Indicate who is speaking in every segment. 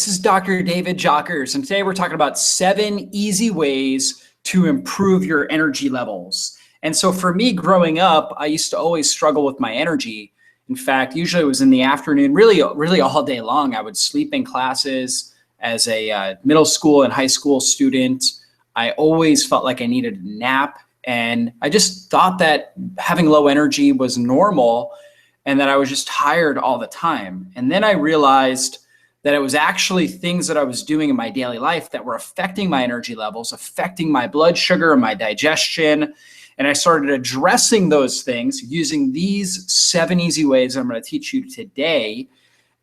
Speaker 1: This is Dr. David Jockers, and today we're talking about 7 easy ways to improve your energy levels. And so for me growing up, I used to always struggle with my energy. In fact, usually it was in the afternoon, really all day long. I would sleep in classes as a middle school and high school student. I always felt like I needed a nap, and I just thought that having low energy was normal and that I was just tired all the time. And then I realized that it was actually things that I was doing in my daily life that were affecting my energy levels, affecting my blood sugar and my digestion. And I started addressing those things using these 7 easy ways I'm going to teach you today.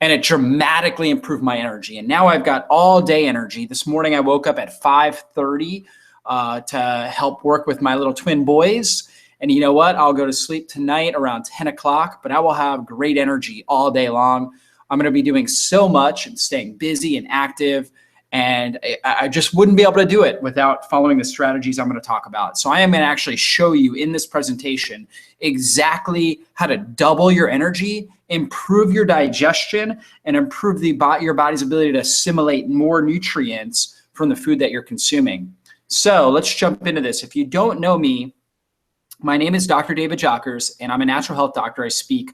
Speaker 1: And it dramatically improved my energy. And now I've got all day energy. This morning I woke up at 5:30 to help work with my little twin boys. And you know what? I'll go to sleep tonight around 10 o'clock, but I will have great energy all day long. I'm going to be doing so much and staying busy and active, and I just wouldn't be able to do it without following the strategies I'm going to talk about. So I am going to actually show you in this presentation exactly how to double your energy, improve your digestion, and improve your body's ability to assimilate more nutrients from the food that you're consuming. So let's jump into this. If you don't know me, my name is Dr. David Jockers, and I'm a natural health doctor. I speak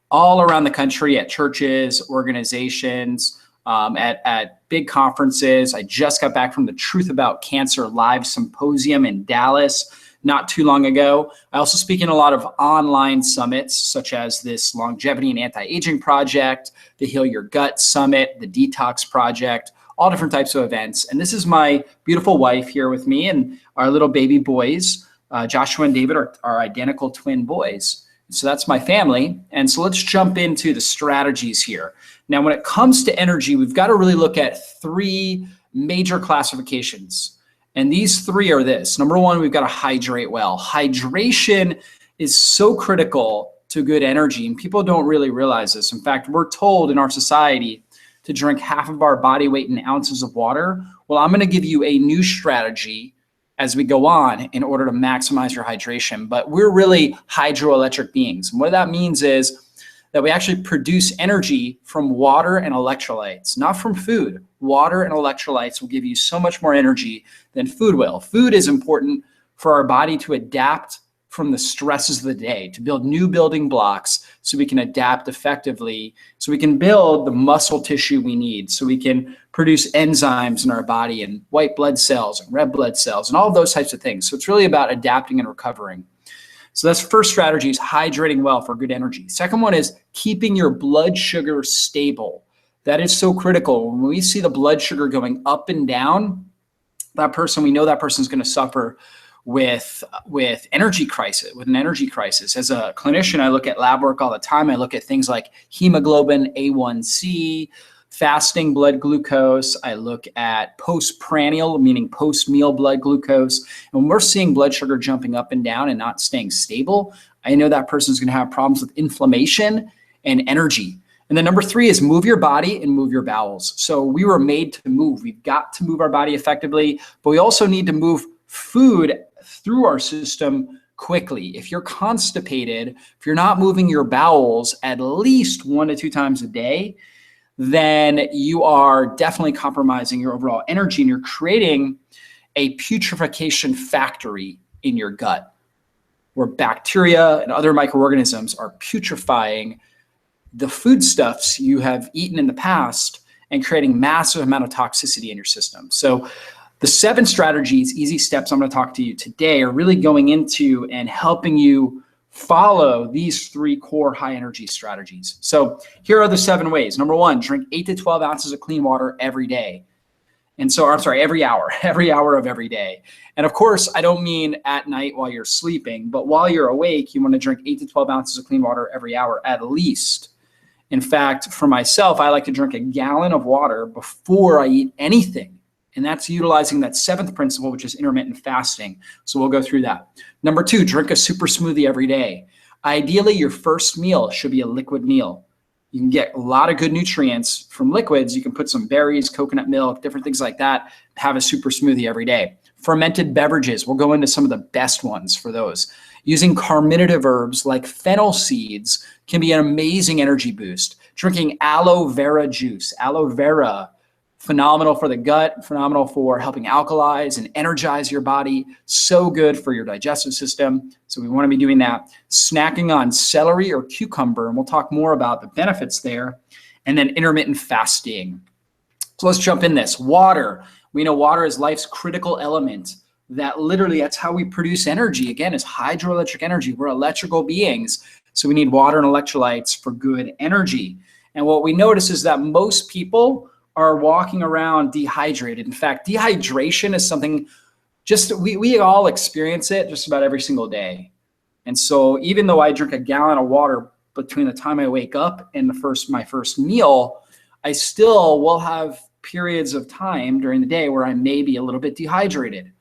Speaker 1: all around the country at churches, organizations, at big conferences. I just got back from the Truth About Cancer Live Symposium in Dallas not too long ago. I also speak in a lot of online summits, such as this Longevity and Anti-Aging Project, the Heal Your Gut Summit, the Detox Project, all different types of events. And this is my beautiful wife here with me and our little baby boys. Joshua and David are identical twin boys. So that's my family. And so let's jump into the strategies here. Now, when it comes to energy, we've got to really look at 3 major classifications. And these 3 are this. Number 1, we've got to hydrate well. Hydration is so critical to good energy, and people don't really realize this. In fact, we're told in our society to drink half of our body weight in ounces of water. Well, I'm going to give you a new strategy as we go on in order to maximize your hydration. But we're really hydroelectric beings. And what that means is that we actually produce energy from water and electrolytes, not from food. Water and electrolytes will give you so much more energy than food will. Food is important for our body to adapt from the stresses of the day, to build new building blocks so we can adapt effectively, so we can build the muscle tissue we need, so we can produce enzymes in our body and white blood cells and red blood cells and all of those types of things. So it's really about adapting and recovering. So that's first strategy, is hydrating well for good energy. Second one is keeping your blood sugar stable. That is so critical. When we see the blood sugar going up and down, we know that person's going to suffer with an energy crisis. As a clinician, I look at lab work all the time. I look at things like hemoglobin A1C, fasting blood glucose. I look at postprandial, meaning post-meal blood glucose. And when we're seeing blood sugar jumping up and down and not staying stable, I know that person's going to have problems with inflammation and energy. And then number 3 is move your body and move your bowels. So we were made to move. We've got to move our body effectively, but we also need to move food through our system quickly. If you're constipated, if you're not moving your bowels at least 1 to 2 times a day, then you are definitely compromising your overall energy, and you're creating a putrefaction factory in your gut where bacteria and other microorganisms are putrefying the foodstuffs you have eaten in the past and creating massive amount of toxicity in your system. So the 7 strategies, easy steps I'm going to talk to you today are really going into and helping you follow these 3 core high energy strategies. So here are the 7 ways. Number 1, drink 8 to 12 ounces of clean water every day. And so, every hour of every day. And of course, I don't mean at night while you're sleeping, but while you're awake, you want to drink 8 to 12 ounces of clean water every hour at least. In fact, for myself, I like to drink a gallon of water before I eat anything. And that's utilizing that 7th principle, which is intermittent fasting. So we'll go through that. Number 2, drink a super smoothie every day. Ideally, your first meal should be a liquid meal. You can get a lot of good nutrients from liquids. You can put some berries, coconut milk, different things like that. Have a super smoothie every day. Fermented beverages, we'll go into some of the best ones for those. Using carminative herbs like fennel seeds can be an amazing energy boost. Drinking aloe vera juice. Aloe vera Phenomenal for the gut, phenomenal for helping alkalize and energize your body. So good for your digestive system. So we want to be doing that. Snacking on celery or cucumber, and we'll talk more about the benefits there. And then intermittent fasting. So let's jump in this. Water. We know water is life's critical element. That literally, that's how we produce energy. Again, it's hydroelectric energy. We're electrical beings. So we need water and electrolytes for good energy. And what we notice is that most people are walking around dehydrated. In fact, dehydration is something we all experience it just about every single day. And so even though I drink a gallon of water between the time I wake up and my first meal, I still will have periods of time during the day where I may be a little bit dehydrated.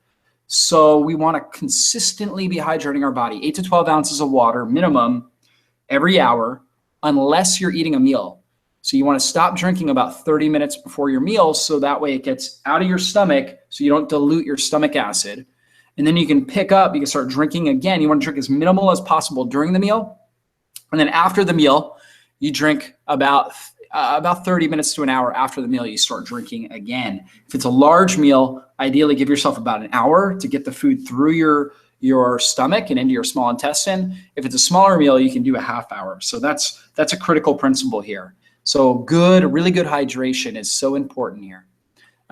Speaker 1: So we want to consistently be hydrating our body, 8 to 12 ounces of water minimum every hour, unless you're eating a meal. So you want to stop drinking about 30 minutes before your meal, so that way it gets out of your stomach, so you don't dilute your stomach acid. And then you can start drinking again. You want to drink as minimal as possible during the meal. And then after the meal, you drink about 30 minutes to an hour after the meal, you start drinking again. If it's a large meal, ideally give yourself about an hour to get the food through your stomach and into your small intestine. If it's a smaller meal, you can do a half hour. So that's a critical principle here. So really good hydration is so important here.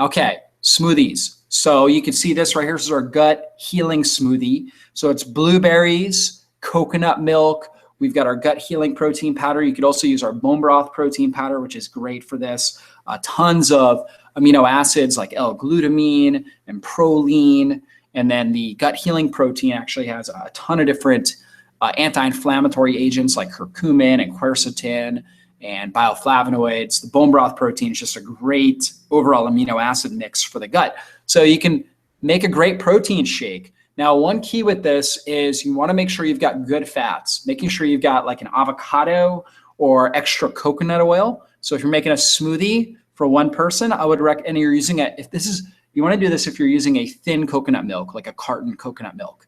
Speaker 1: Okay, smoothies. So you can see this right here. This is our gut healing smoothie. So it's blueberries, coconut milk. We've got our gut healing protein powder. You could also use our bone broth protein powder, which is great for this. Tons of amino acids like L-glutamine and proline. And then the gut healing protein actually has a ton of different anti-inflammatory agents like curcumin and quercetin and bioflavonoids. The bone broth protein is just a great overall amino acid mix for the gut. So you can make a great protein shake. Now, one key with this is you want to make sure you've got good fats, making sure you've got like an avocado or extra coconut oil. So if you're making a smoothie for one person, I would recommend you want to do this if you're using a thin coconut milk, like a carton coconut milk.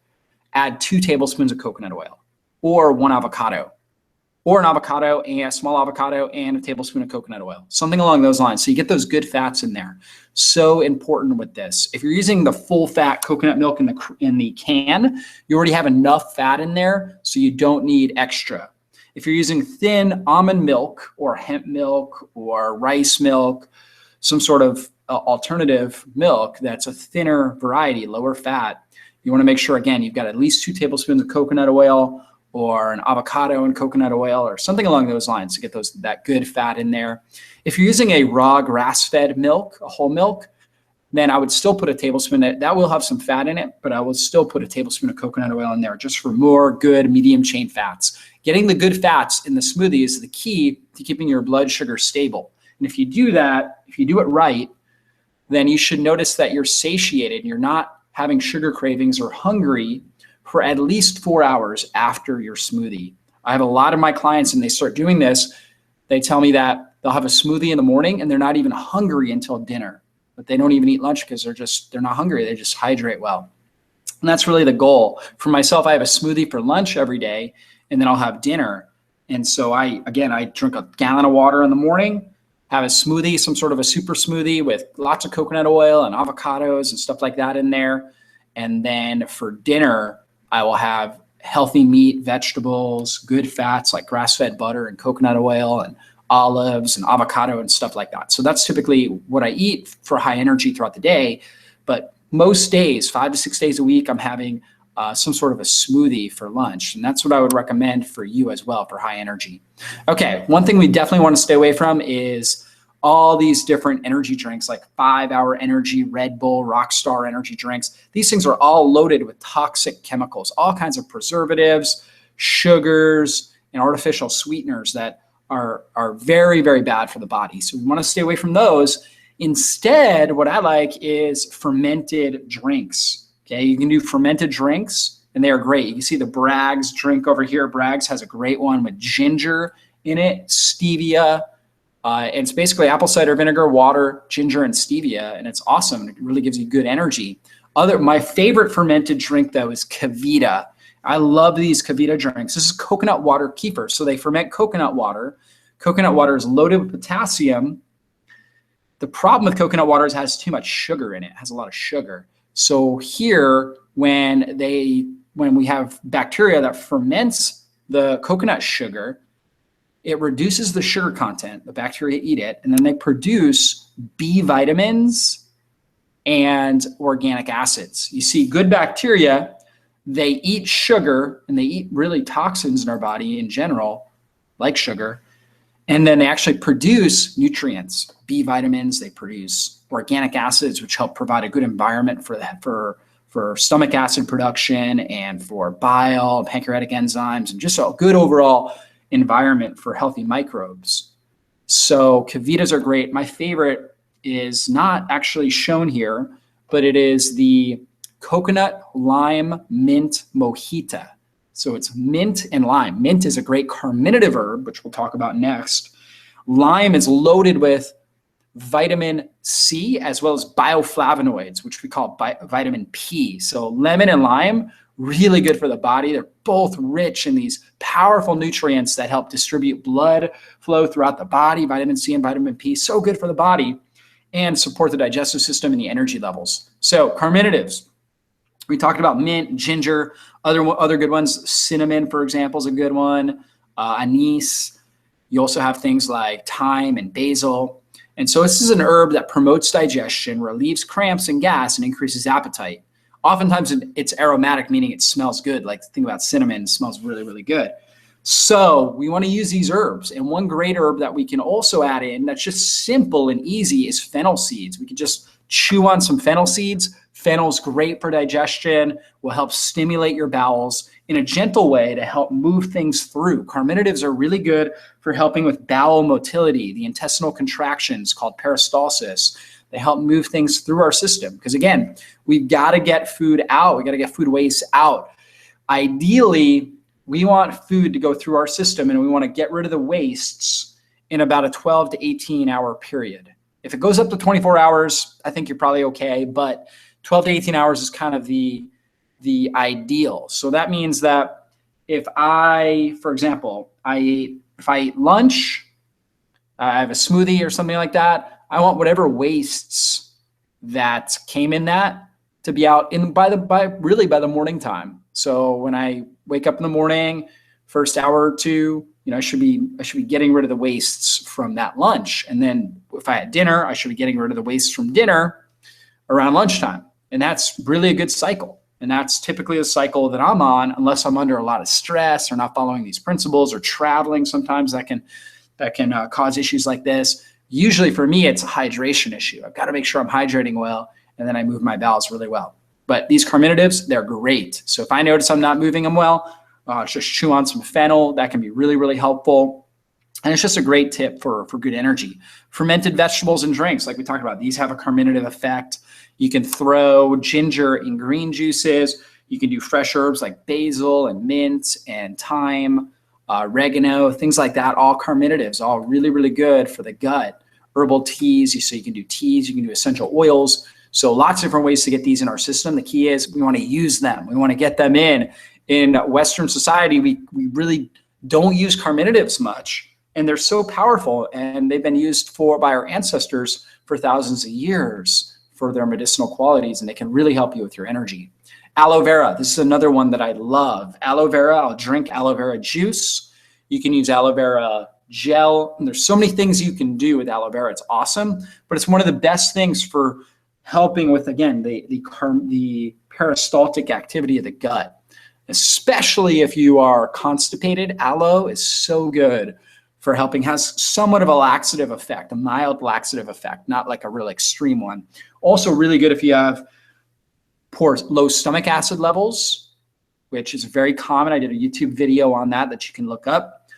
Speaker 1: Add 2 tablespoons of coconut oil or 1 avocado. Or an avocado, and a small avocado, and a tablespoon of coconut oil, something along those lines. So you get those good fats in there. So important with this. If you're using the full fat coconut milk in the can, you already have enough fat in there, so you don't need extra. If you're using thin almond milk or hemp milk or rice milk, some sort of alternative milk that's a thinner variety, lower fat, you want to make sure, again, you've got at least 2 tablespoons of coconut oil, or an avocado and coconut oil or something along those lines to get that good fat in there. If you're using a raw grass-fed milk, a whole milk, then I would still put a tablespoon. That will have some fat in it, but I will still put a tablespoon of coconut oil in there just for more good medium chain fats. Getting the good fats in the smoothie is the key to keeping your blood sugar stable. And if you do that, if you do it right, then you should notice that you're satiated and you're not having sugar cravings or hungry for at least 4 hours after your smoothie. I have a lot of my clients, and they start doing this, they tell me that they'll have a smoothie in the morning and they're not even hungry until dinner, but they don't even eat lunch because they're not hungry. They just hydrate well. And that's really the goal. For myself, I have a smoothie for lunch every day, and then I'll have dinner. And so I drink a gallon of water in the morning, have a smoothie, some sort of a super smoothie with lots of coconut oil and avocados and stuff like that in there. And then for dinner, I will have healthy meat, vegetables, good fats like grass-fed butter and coconut oil and olives and avocado and stuff like that. So that's typically what I eat for high energy throughout the day. But most days, 5 to 6 days a week, I'm having some sort of a smoothie for lunch. And that's what I would recommend for you as well for high energy. Okay, one thing we definitely want to stay away from is all these different energy drinks like 5-Hour Energy, Red Bull, Rockstar energy drinks. These things are all loaded with toxic chemicals, all kinds of preservatives, sugars, and artificial sweeteners that are very, very bad for the body. So we want to stay away from those. Instead, what I like is fermented drinks. Okay, you can do fermented drinks, and they are great. You can see the Bragg's drink over here. Bragg's has a great one with ginger in it, stevia, and it's basically apple cider vinegar, water, ginger, and stevia, and it's awesome. It really gives you good energy. My favorite fermented drink, though, is Kavita. I love these Kavita drinks. This is coconut water kefir. So they ferment coconut water. Coconut water is loaded with potassium, The problem with coconut water is it has too much sugar in it. It has a lot of sugar. So here, when we have bacteria that ferments the coconut sugar, it reduces the sugar content. The bacteria eat it, and then they produce B vitamins and organic acids. You see, good bacteria, they eat sugar, and they eat really toxins in our body in general, like sugar, and then they actually produce nutrients, B vitamins. They produce organic acids, which help provide a good environment for stomach acid production and for bile, pancreatic enzymes, and just a good overall environment for healthy microbes. So Kavitas are great. My favorite is not actually shown here, but it is the coconut lime mint mojita. So it's mint and lime. Mint is a great carminative herb, which we'll talk about next. Lime is loaded with vitamin C as well as bioflavonoids, which we call vitamin P. So lemon and lime, really good for the body. They're both rich in these powerful nutrients that help distribute blood flow throughout the body. Vitamin C and vitamin P, so good for the body and support the digestive system and the energy levels. So carminatives. We talked about mint, ginger, other good ones. Cinnamon, for example, is a good one. Anise. You also have things like thyme and basil. And so this is an herb that promotes digestion, relieves cramps and gas, and increases appetite. Oftentimes it's aromatic, meaning it smells good. Like think about cinnamon, it smells really, really good. So we want to use these herbs. And one great herb that we can also add in that's just simple and easy is fennel seeds. We can just chew on some fennel seeds. Fennel's great for digestion, will help stimulate your bowels in a gentle way to help move things through. Carminatives are really good for helping with bowel motility, the intestinal contractions called peristalsis. They help move things through our system. Because again, we've got to get food out. We got to get food waste out. Ideally, we want food to go through our system and we want to get rid of the wastes in about a 12 to 18 hour period. If it goes up to 24 hours, I think you're probably okay, but 12 to 18 hours is kind of the ideal. So that means that if for example, if I eat lunch, I have a smoothie or something like that, I want whatever wastes that came in that to be out by the morning time. So when I wake up in the morning, first hour or two, I should be getting rid of the wastes from that lunch. And then if I had dinner, I should be getting rid of the wastes from dinner around lunchtime. And that's really a good cycle. And that's typically a cycle that I'm on, unless I'm under a lot of stress or not following these principles or traveling. Sometimes that can cause issues like this. Usually for me, it's a hydration issue. I've got to make sure I'm hydrating well, and then I move my bowels really well. But these carminatives, they're great. So if I notice I'm not moving them well, just chew on some fennel. That can be really, really helpful. And it's just a great tip for good energy. Fermented vegetables and drinks, like we talked about, these have a carminative effect. You can throw ginger in green juices. You can do fresh herbs like basil and mint and thyme, oregano, things like that, all carminatives, all really, really good for the gut. Herbal teas, so you can do teas, you can do essential oils. So lots of different ways to get these in our system. The key is we want to use them. We want to get them in. In Western society, we really don't use carminatives much. And they're so powerful, and they've been used by our ancestors for thousands of years for their medicinal qualities, and they can really help you with your energy. Aloe vera, this is another one that I love. Aloe vera, I'll drink aloe vera juice. You can use aloe vera gel. And there's so many things you can do with aloe vera. It's awesome, but it's one of the best things for helping with, again, the peristaltic activity of the gut. Especially if you are constipated, aloe is so good for helping, has somewhat of a laxative effect, a mild laxative effect, not like a real extreme one. Also really good if you have low stomach acid levels, which is very common. I did a YouTube video on that you can look up.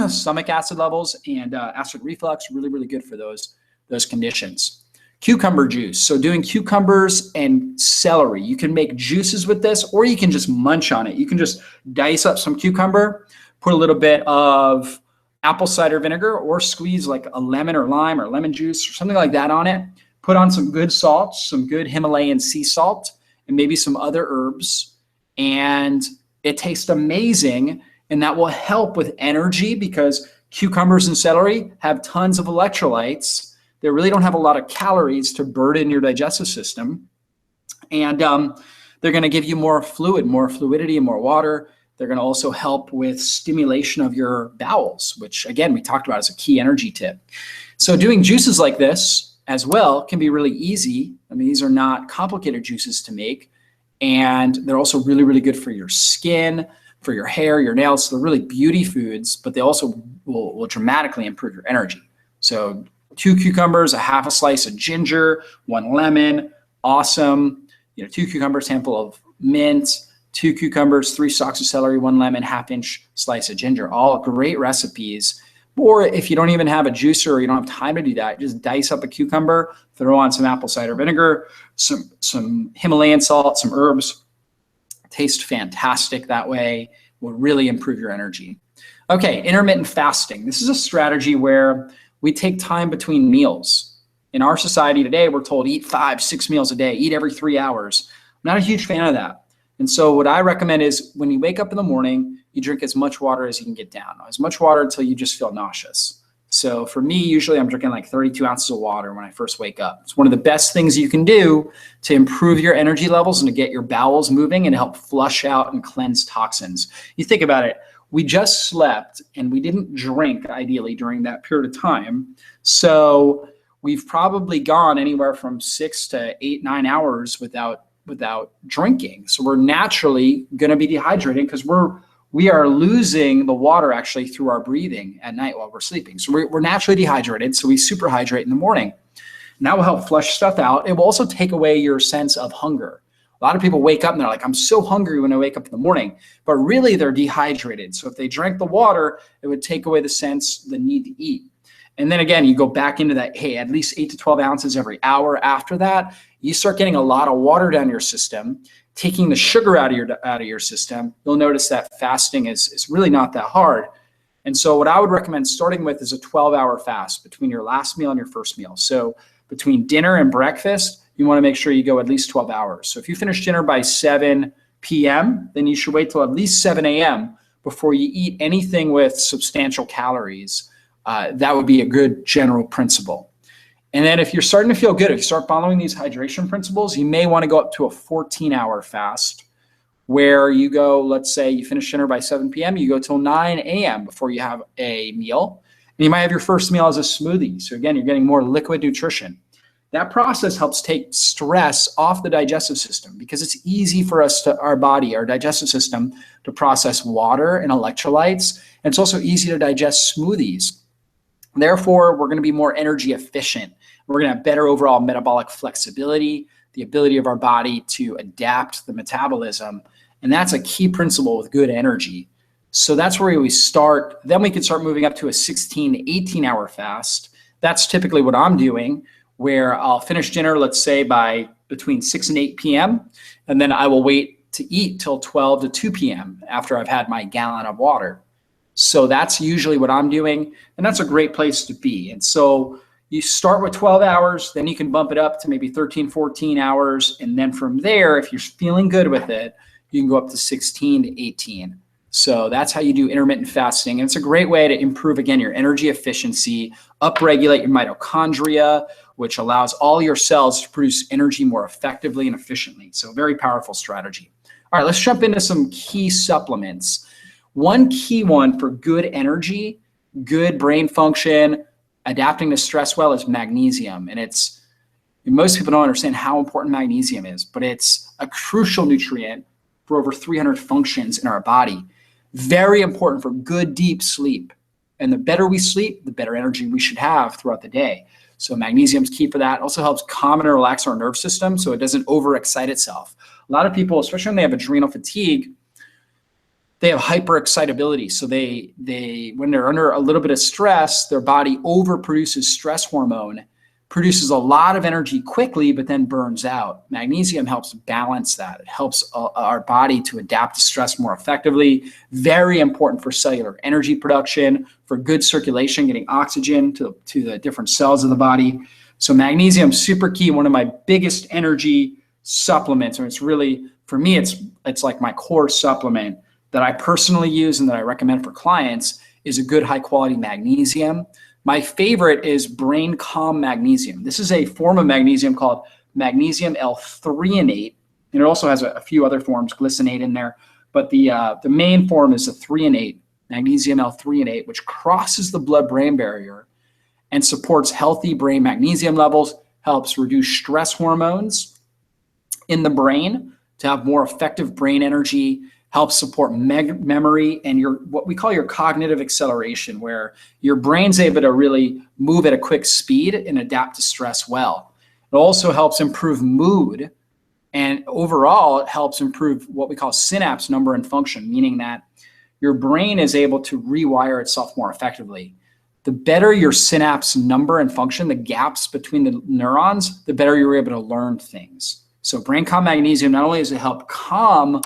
Speaker 1: Stomach acid levels and acid reflux, really, really good for those conditions. Cucumber juice. So doing cucumbers and celery. You can make juices with this, or you can just munch on it. You can just dice up some cucumber, put a little bit of apple cider vinegar, or squeeze like a lemon or lime or lemon juice or something like that on it. Put on some good salt, some good Himalayan sea salt, and maybe some other herbs. And it tastes amazing. And that will help with energy because cucumbers and celery have tons of electrolytes They really don't have a lot of calories to burden your digestive system. And they're going to give you more fluid, more fluidity, and more water. They're going to also help with stimulation of your bowels, which again, we talked about as a key energy tip. So doing juices like this as well can be really easy. I mean, these are not complicated juices to make, and they're also really, really good for your skin, for your hair, your nails. So they're really beauty foods, but they also will dramatically improve your energy. So 2 cucumbers, a half a slice of ginger, 1 lemon, awesome. 2 cucumbers, handful of mint, 2 cucumbers, 3 stalks of celery, 1 lemon, half-inch slice of ginger. All great recipes. Or if you don't even have a juicer or you don't have time to do that, just dice up a cucumber, throw on some apple cider vinegar, some Himalayan salt, some herbs. Tastes fantastic that way. Will really improve your energy. Okay, intermittent fasting. This is a strategy where we take time between meals. In our society today, we're told eat 5-6 meals a day, eat every 3 hours. I'm not a huge fan of that. And so what I recommend is when you wake up in the morning, you drink as much water as you can get down, as much water until you just feel nauseous. So for me, usually I'm drinking like 32 ounces of water when I first wake up. It's one of the best things you can do to improve your energy levels and to get your bowels moving and help flush out and cleanse toxins. You think about it, we just slept and we didn't drink ideally during that period of time. So we've probably gone anywhere from 6 to 8, 9 hours without drinking. So we're naturally going to be dehydrated because we are losing the water actually through our breathing at night while we're sleeping. So we're naturally dehydrated. So we superhydrate in the morning. And that will help flush stuff out. It will also take away your sense of hunger. A lot of people wake up and they're like, I'm so hungry when I wake up in the morning, but really they're dehydrated. So if they drank the water, it would take away the need to eat. And then again, you go back into that, hey, at least 8 to 12 ounces every hour after that, you start getting a lot of water down your system, taking the sugar out of your system. You'll notice that fasting is really not that hard. And so what I would recommend starting with is a 12-hour fast between your last meal and your first meal. So between dinner and breakfast, you want to make sure you go at least 12 hours. So if you finish dinner by 7 p.m., then you should wait till at least 7 a.m. before you eat anything with substantial calories. That would be a good general principle. And then if you're starting to feel good, if you start following these hydration principles, you may want to go up to a 14-hour fast where you go, let's say you finish dinner by 7 p.m., you go till 9 a.m. before you have a meal. And you might have your first meal as a smoothie. So again, you're getting more liquid nutrition. That process helps take stress off the digestive system because it's easy for us our digestive system to process water and electrolytes. And it's also easy to digest smoothies. Therefore, we're going to be more energy efficient. We're going to have better overall metabolic flexibility, the ability of our body to adapt the metabolism. And that's a key principle with good energy. So that's where we start. Then we can start moving up to a 16 to 18-hour fast. That's typically what I'm doing, where I'll finish dinner, let's say by between 6 and 8 p.m. And then I will wait to eat till 12 to 2 p.m. after I've had my gallon of water. So that's usually what I'm doing, and that's a great place to be. And so you start with 12 hours, then you can bump it up to maybe 13, 14 hours. And then from there, if you're feeling good with it, you can go up to 16 to 18. So that's how you do intermittent fasting. And it's a great way to improve, again, your energy efficiency, upregulate your mitochondria, which allows all your cells to produce energy more effectively and efficiently. So very powerful strategy. All right, let's jump into some key supplements. One key one for good energy, good brain function, adapting to stress well is magnesium. And most people don't understand how important magnesium is, but it's a crucial nutrient for over 300 functions in our body. Very important for good, deep sleep. And the better we sleep, the better energy we should have throughout the day. So magnesium is key for that. It also helps calm and relax our nerve system so it doesn't overexcite itself. A lot of people, especially when they have adrenal fatigue, they have hyperexcitability. So they when they're under a little bit of stress, their body overproduces stress hormone, produces a lot of energy quickly, but then burns out. Magnesium helps balance that. It helps our body to adapt to stress more effectively. Very important for cellular energy production, for good circulation, getting oxygen to the different cells of the body. So magnesium, super key, one of my biggest energy supplements. And it's really, for me, it's like my core supplement that I personally use and that I recommend for clients is a good high quality magnesium. My favorite is Brain Calm Magnesium. This is a form of magnesium called magnesium L-threonate, and it also has a few other forms, glycinate in there, but the main form is the threonate, magnesium L-threonate, which crosses the blood-brain barrier and supports healthy brain magnesium levels, helps reduce stress hormones in the brain to have more effective brain energy, helps support memory and what we call your cognitive acceleration, where your brain's able to really move at a quick speed and adapt to stress well. It also helps improve mood, and overall it helps improve what we call synapse number and function, meaning that your brain is able to rewire itself more effectively. The better your synapse number and function, the gaps between the neurons, the better you're able to learn things. So Brain Calm Magnesium, not only does it help calm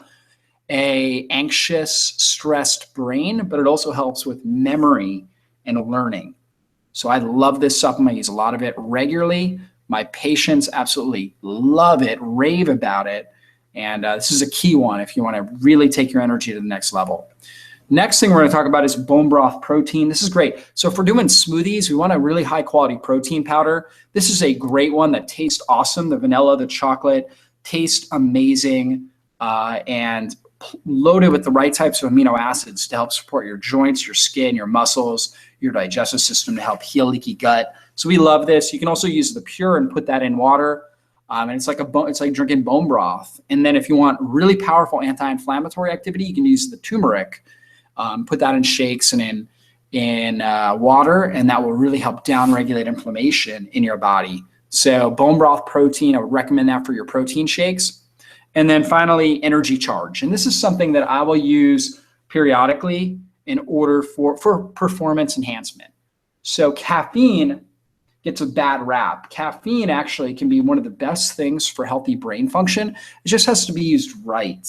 Speaker 1: a anxious, stressed brain, but it also helps with memory and learning. So I love this supplement. I use a lot of it regularly. My patients absolutely love it, rave about it. And this is a key one if you want to really take your energy to the next level. Next thing we're going to talk about is bone broth protein. This is great. So if we're doing smoothies, we want a really high quality protein powder. This is a great one that tastes awesome. The vanilla, the chocolate taste amazing, and loaded with the right types of amino acids to help support your joints, your skin, your muscles, your digestive system, to help heal leaky gut. So we love this. You can also use the pure and put that in water. And it's like drinking bone broth. And then if you want really powerful anti-inflammatory activity, you can use the turmeric. Put that in shakes and in water, and that will really help downregulate inflammation in your body. So bone broth protein, I would recommend that for your protein shakes. And then finally, energy charge. And this is something that I will use periodically in order for performance enhancement. So caffeine gets a bad rap. Caffeine actually can be one of the best things for healthy brain function. It just has to be used right.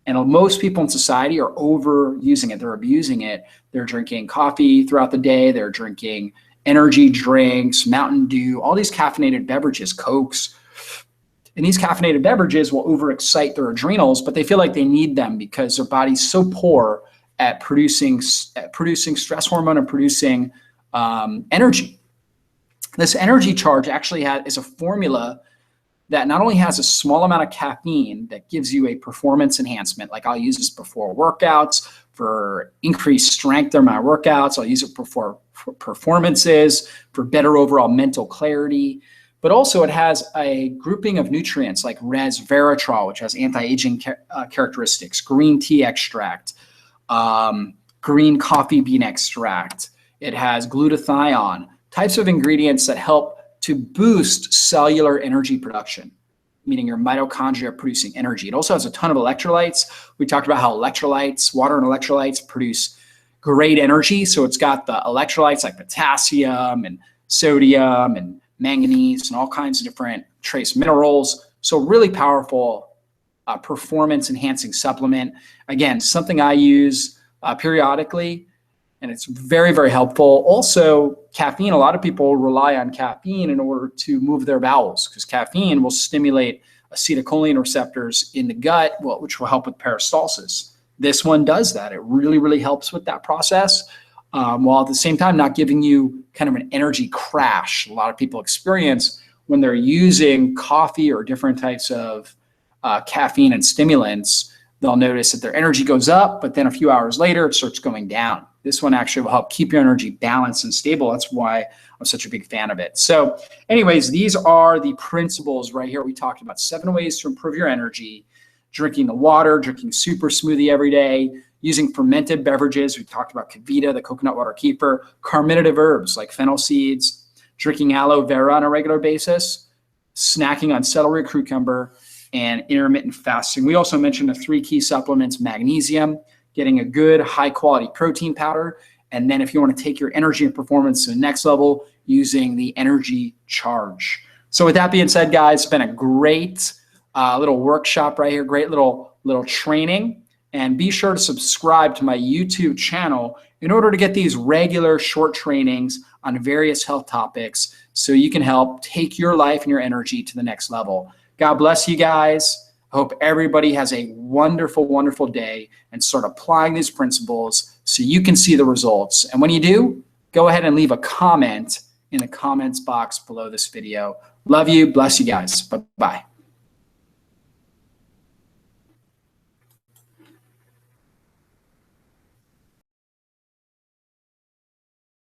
Speaker 1: And most people in society are overusing it. They're abusing it. They're drinking coffee throughout the day. They're drinking energy drinks, Mountain Dew, all these caffeinated beverages, Cokes. And these caffeinated beverages will overexcite their adrenals, but they feel like they need them because their body's so poor at producing stress hormone and producing energy. This energy charge actually is a formula that not only has a small amount of caffeine that gives you a performance enhancement, like I'll use this before workouts for increased strength in my workouts. I'll use it for performances, for better overall mental clarity. But also it has a grouping of nutrients like resveratrol, which has anti-aging characteristics, green tea extract, green coffee bean extract. It has glutathione, types of ingredients that help to boost cellular energy production, meaning your mitochondria producing energy. It also has a ton of electrolytes. We talked about how water and electrolytes produce great energy. So it's got the electrolytes like potassium and sodium and manganese and all kinds of different trace minerals. So really powerful performance enhancing supplement. Again, something I use periodically, and it's very, very helpful. Also, caffeine, a lot of people rely on caffeine in order to move their bowels because caffeine will stimulate acetylcholine receptors in the gut, which will help with peristalsis. This one does that. It really, really helps with that process, while at the same time not giving you kind of an energy crash a lot of people experience when they're using coffee or different types of caffeine and stimulants. They'll notice that their energy goes up, but then a few hours later, it starts going down. This one actually will help keep your energy balanced and stable. That's why I'm such a big fan of it. So anyways, these are the principles right here. We talked about 7 ways to improve your energy: drinking the water, drinking super smoothie every day, using fermented beverages. We talked about Kavita, the coconut water kefir, carminative herbs like fennel seeds, drinking aloe vera on a regular basis, snacking on celery, cucumber, and intermittent fasting. We also mentioned the 3 key supplements: magnesium, getting a good high quality protein powder, and then if you want to take your energy and performance to the next level, using the energy charge. So with that being said, guys, it's been a great little workshop right here, great little training, and be sure to subscribe to my YouTube channel in order to get these regular short trainings on various health topics so you can help take your life and your energy to the next level. God bless you guys. I hope everybody has a wonderful, wonderful day and start applying these principles so you can see the results. And when you do, go ahead and leave a comment in the comments box below this video. Love you. Bless you guys. Bye-bye.